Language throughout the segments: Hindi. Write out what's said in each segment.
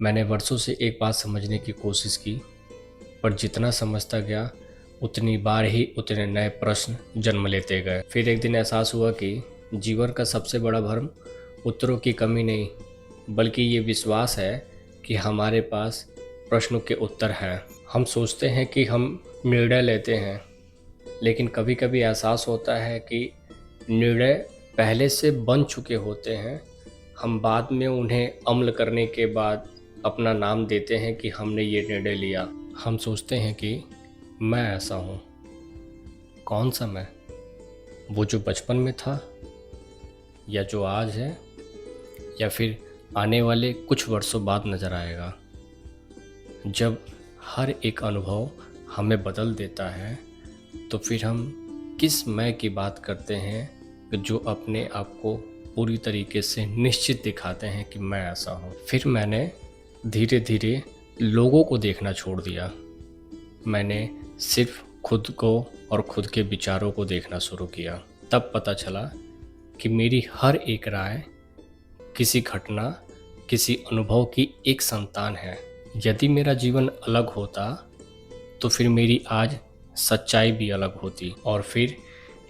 मैंने वर्षों से एक बात समझने की कोशिश की, पर जितना समझता गया उतनी बार ही उतने नए प्रश्न जन्म लेते गए। फिर एक दिन एहसास हुआ कि जीवन का सबसे बड़ा भ्रम उत्तरों की कमी नहीं, बल्कि ये विश्वास है कि हमारे पास प्रश्नों के उत्तर हैं। हम सोचते हैं कि हम निर्णय लेते हैं, लेकिन कभी कभी एहसास होता है कि निर्णय पहले से बन चुके होते हैं। हम बाद में उन्हें अमल करने के बाद अपना नाम देते हैं कि हमने ये निर्णय लिया। हम सोचते हैं कि मैं ऐसा हूँ। कौन सा मैं? वो जो बचपन में था, या जो आज है, या फिर आने वाले कुछ वर्षों बाद नज़र आएगा। जब हर एक अनुभव हमें बदल देता है, तो फिर हम किस मैं की बात करते हैं जो अपने आप को पूरी तरीके से निश्चित दिखाते हैं कि मैं ऐसा हूँ। फिर मैंने धीरे धीरे लोगों को देखना छोड़ दिया। मैंने सिर्फ खुद को और खुद के विचारों को देखना शुरू किया। तब पता चला कि मेरी हर एक राय किसी घटना, किसी अनुभव की एक संतान है। यदि मेरा जीवन अलग होता तो फिर मेरी आज सच्चाई भी अलग होती। और फिर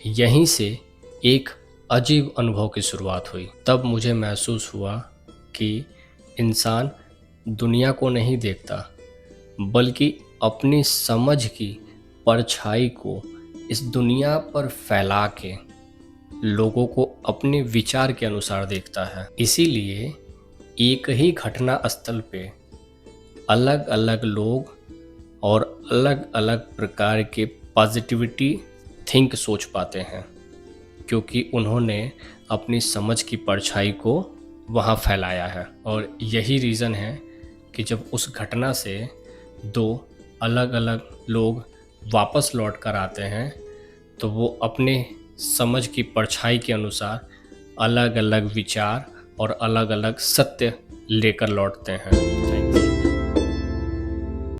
यहीं से एक अजीब अनुभव की शुरुआत हुई। तब मुझे महसूस हुआ कि इंसान दुनिया को नहीं देखता, बल्कि अपनी समझ की परछाई को इस दुनिया पर फैला के लोगों को अपने विचार के अनुसार देखता है। इसीलिए एक ही घटना स्थल पे अलग अलग लोग और अलग अलग प्रकार के पॉजिटिविटी थिंक सोच पाते हैं, क्योंकि उन्होंने अपनी समझ की परछाई को वहाँ फैलाया है। और यही रीज़न है कि जब उस घटना से दो अलग अलग लोग वापस लौट कर आते हैं, तो वो अपने समझ की परछाई के अनुसार अलग अलग विचार और अलग अलग सत्य लेकर लौटते हैं।